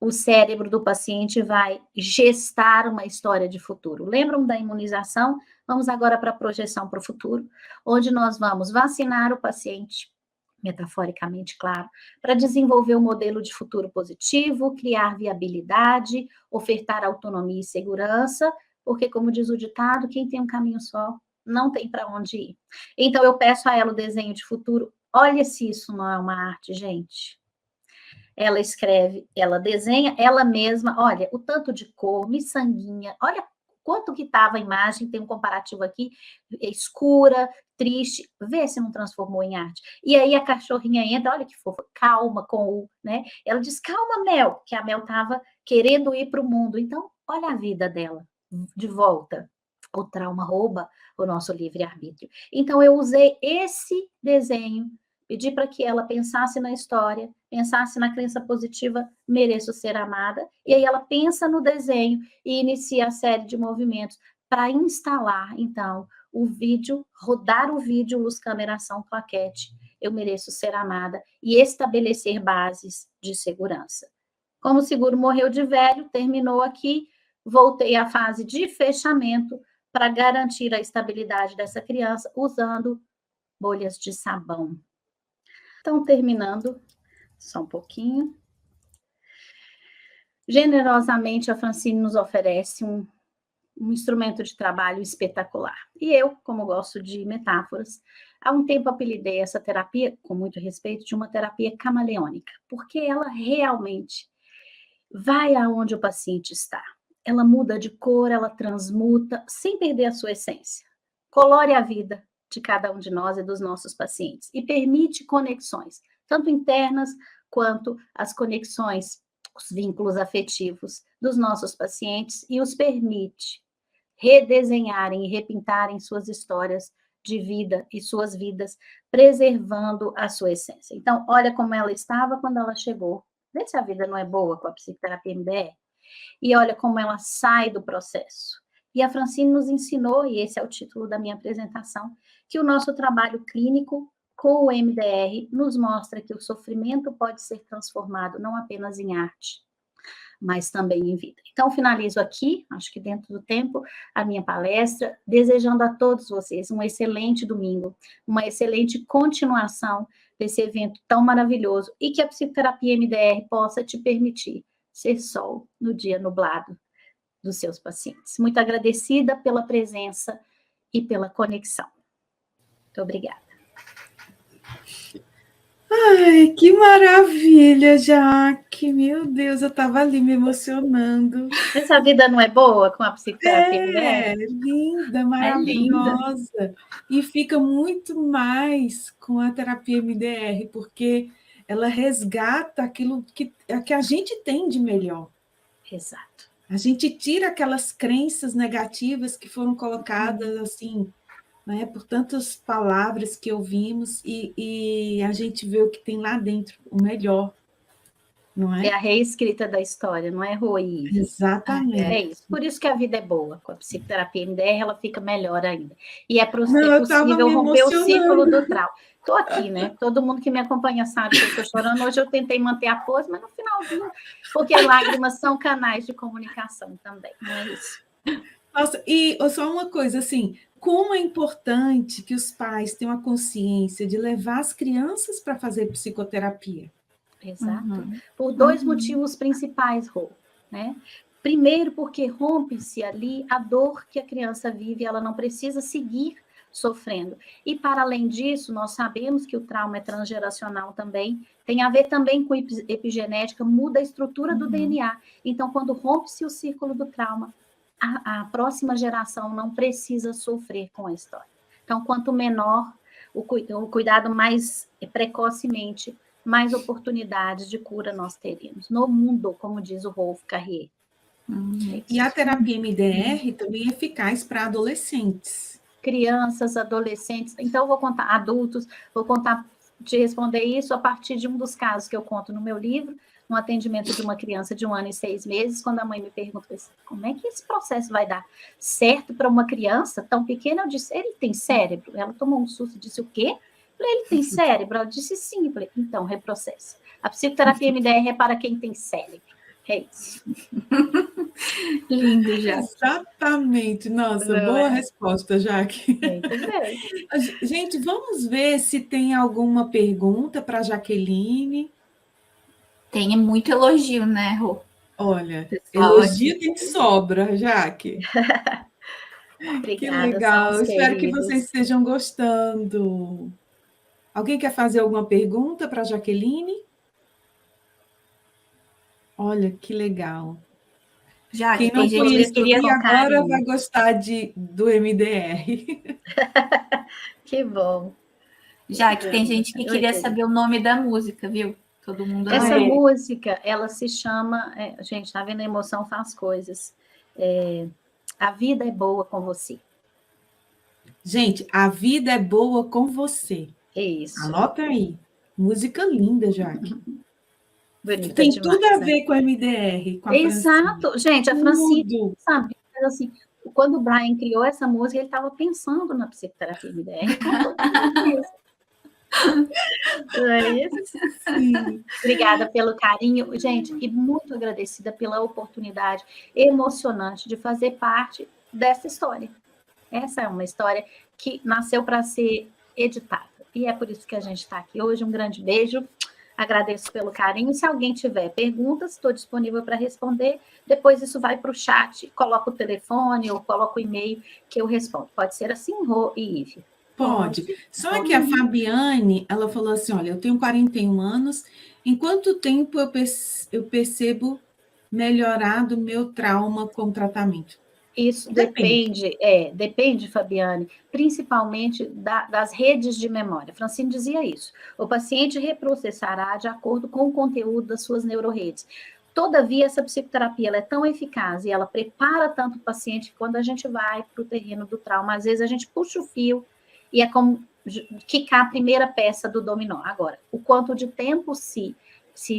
O cérebro do paciente vai gestar uma história de futuro. Lembram da imunização? Vamos agora para a projeção para o futuro, onde nós vamos vacinar o paciente, metaforicamente, claro, para desenvolver um modelo de futuro positivo, criar viabilidade, ofertar autonomia e segurança, porque, como diz o ditado, quem tem um caminho só não tem para onde ir. Então, eu peço a ela o desenho de futuro. Olha se isso não é uma arte, gente. Ela escreve, ela desenha, ela mesma, olha, o tanto de cor, miçanguinha, olha quanto que estava a imagem, tem um comparativo aqui, escura, triste, vê se não transformou em arte. E aí a cachorrinha entra, olha que fofa, calma com o, né? Ela diz, calma, Mel, que a Mel estava querendo ir para o mundo. Então, olha a vida dela, de volta. O trauma rouba o nosso livre-arbítrio. Então, eu usei esse desenho, pedi para que ela pensasse na história, pensasse na crença positiva, mereço ser amada, e aí ela pensa no desenho e inicia a série de movimentos para instalar, então, o vídeo, rodar o vídeo, luz, câmera, ação, claquete, eu mereço ser amada, e estabelecer bases de segurança. Como o seguro morreu de velho, terminou aqui, voltei à fase de fechamento para garantir a estabilidade dessa criança, usando bolhas de sabão. Então, terminando, só um pouquinho. Generosamente, a Francine nos oferece um instrumento de trabalho espetacular. E eu, como gosto de metáforas, há um tempo apelidei essa terapia, com muito respeito, de uma terapia camaleônica, porque ela realmente vai aonde o paciente está. Ela muda de cor, ela transmuta, sem perder a sua essência. Colore a vida de cada um de nós e dos nossos pacientes e permite conexões, tanto internas quanto as conexões, os vínculos afetivos dos nossos pacientes e os permite redesenharem e repintarem suas histórias de vida e suas vidas, preservando a sua essência. Então, olha como ela estava quando ela chegou. Vê se a vida não é boa com a psicoterapia MDR. E olha como ela sai do processo. E a Francine nos ensinou, e esse é o título da minha apresentação, que o nosso trabalho clínico com o MDR nos mostra que o sofrimento pode ser transformado não apenas em arte, mas também em vida. Então, finalizo aqui, acho que dentro do tempo, a minha palestra, desejando a todos vocês um excelente domingo, uma excelente continuação desse evento tão maravilhoso e que a psicoterapia MDR possa te permitir ser sol no dia nublado dos seus pacientes. Muito agradecida pela presença e pela conexão. Muito obrigada. Ai, que maravilha, Jaque. Meu Deus, eu estava ali me emocionando. Essa vida não é boa com a psicoterapia MDR? É, linda, maravilhosa. E fica muito mais com a terapia MDR, porque ela resgata aquilo que a gente tem de melhor. Exato. A gente tira aquelas crenças negativas que foram colocadas assim, né, por tantas palavras que ouvimos e a gente vê o que tem lá dentro, o melhor, não é? É a reescrita da história, não é ruim. Exatamente. É isso. Por isso que a vida é boa. Com a psicoterapia MDR, ela fica melhor ainda. E é Não, eu tava possível me romper o ciclo emocionando. do trauma. Estou aqui, né? Todo mundo que me acompanha sabe que eu estou chorando. Hoje eu tentei manter a pose, mas no finalzinho, porque lágrimas são canais de comunicação também, não é isso? Nossa, e só uma coisa, assim, como é importante que os pais tenham a consciência de levar as crianças para fazer psicoterapia. Exato. Por dois motivos principais, Rô, né? Primeiro, porque rompe-se ali a dor que a criança vive, ela não precisa seguir sofrendo. E, para além disso, nós sabemos que o trauma é transgeracional também, tem a ver também com epigenética, muda a estrutura do DNA. Então, quando rompe-se o círculo do trauma, a próxima geração não precisa sofrer com a história. Então, quanto menor o cuidado mais precocemente, mais oportunidades de cura nós teríamos no mundo, como diz o Rolf Carrier. E a terapia MDR também é eficaz para adolescentes. Crianças, adolescentes, então eu vou contar adultos, vou contar, te responder isso a partir de um dos casos que eu conto no meu livro, um atendimento de uma criança de 1 ano e 6 meses, quando a mãe me perguntou assim, como é que esse processo vai dar certo para uma criança tão pequena? Eu disse, ele tem cérebro? Ela tomou um susto e disse, o quê? Eu falei, ele tem cérebro? Ela disse, sim. Eu falei, então, reprocessa. A psicoterapia MDR é para quem tem cérebro. É isso. Lindo, Jaque. Exatamente. Nossa, Não boa é? resposta, Jaque. Muito bem. Gente, vamos ver se tem alguma pergunta para a Jaqueline. Tem muito elogio, né, Rô? Olha, Pessoal, elogio aqui. tem de sobra, Jaque. Obrigada, Que legal. são os Espero que queridos. vocês estejam gostando. Alguém quer fazer alguma pergunta para a Jaqueline? Olha, que legal. Jaque, Quem tem não gente que conhece queria... aqui agora carinho. vai gostar do MDR. Que bom. Jaque, tem gente que Oi, queria querida. saber o nome da música, viu? Todo mundo Essa amou. música, ela se chama... gente, tá vendo? A emoção faz coisas. A vida é boa com você. Gente, a vida é boa com você. É isso. Anota aí. Música linda, Jaque. Bonita Tem demais, tudo a né? ver com MDR, com a Francine. Exato. Gente, a Francine, Tudo. sabe? Mas, assim, quando o Brian criou essa música, ele estava pensando na psicoterapia MDR. Não é isso? Sim. Obrigada pelo carinho, gente, e muito agradecida pela oportunidade emocionante de fazer parte dessa história. Essa é uma história que nasceu para ser editada. E é por isso que a gente está aqui hoje. Um grande beijo. Agradeço pelo carinho. Se alguém tiver perguntas, estou disponível para responder. Depois isso vai para o chat, coloca o telefone ou coloca o e-mail que eu respondo. Pode ser assim, Rô e Ive? Pode. Só que a Fabiane, ela falou assim, olha, eu tenho 41 anos, em quanto tempo eu percebo melhorar do meu trauma com o tratamento? Isso depende, Fabiane, principalmente das redes de memória. Francine dizia isso. O paciente reprocessará de acordo com o conteúdo das suas neurorredes. Todavia, essa psicoterapia ela é tão eficaz e ela prepara tanto o paciente que quando a gente vai para o terreno do trauma, às vezes a gente puxa o fio e é como quicar a primeira peça do dominó. Agora, o quanto de tempo se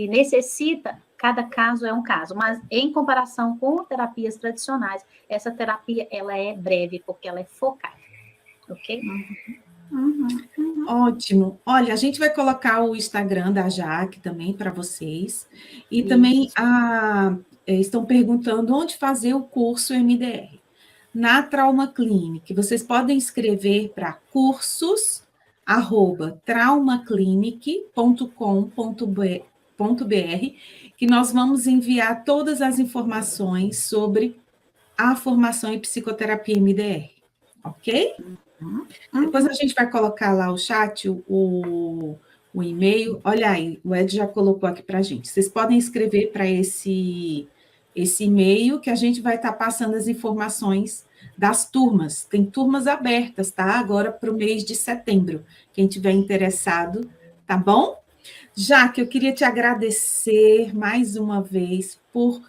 necessita, cada caso é um caso, mas em comparação com terapias tradicionais, essa terapia ela é breve, porque ela é focada, ok? Ótimo. Olha, a gente vai colocar o Instagram da Jaque também para vocês, e também estão perguntando onde fazer o curso MDR. Na Trauma Clinic, vocês podem escrever para cursos@traumaclinic.com.br, que nós vamos enviar todas as informações sobre a formação em psicoterapia MDR, ok? Depois a gente vai colocar lá o chat, o e-mail. Olha aí, o Ed já colocou aqui para a gente. Vocês podem escrever para esse e-mail que a gente vai estar passando as informações das turmas. Tem turmas abertas, tá? Agora para o mês de setembro. Quem tiver interessado, tá bom? Jaque, eu queria te agradecer mais uma vez por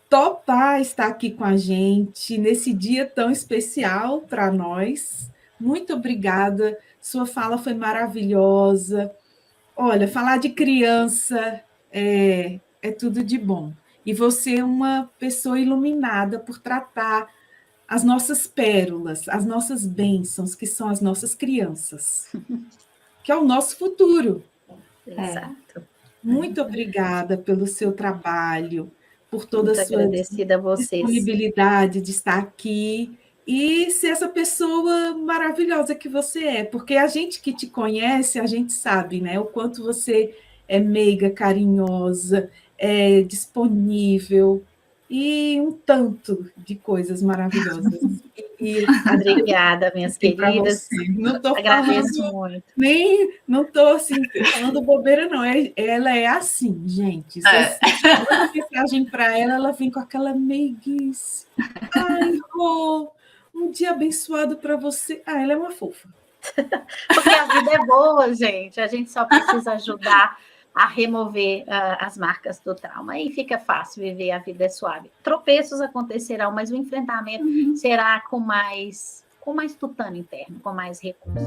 topar estar aqui com a gente nesse dia tão especial para nós. Muito obrigada. Sua fala foi maravilhosa. Olha, falar de criança é tudo de bom. E você é uma pessoa iluminada por tratar as nossas pérolas, as nossas bênçãos, que são as nossas crianças, que é o nosso futuro. Exato. Muito obrigada pelo seu trabalho, por toda Muito a sua agradecida a vocês. disponibilidade de estar aqui e ser essa pessoa maravilhosa que você é, porque a gente que te conhece, a gente sabe, né, o quanto você é meiga, carinhosa, é disponível e um tanto de coisas maravilhosas. Obrigada, minhas queridas. Não estou Agradeço falando muito. não estou assim, falando bobeira, não. Ela é assim, gente. Você manda mensagem para ela, ela vem com aquela meiguice. Ai, Rô, um dia abençoado para você. Ah, ela é uma fofa. Porque a vida é boa, gente. A gente só precisa ajudar a remover as marcas do trauma. Aí fica fácil viver, a vida é suave. Tropeços acontecerão, mas o enfrentamento será com mais tutano interno, com mais recurso.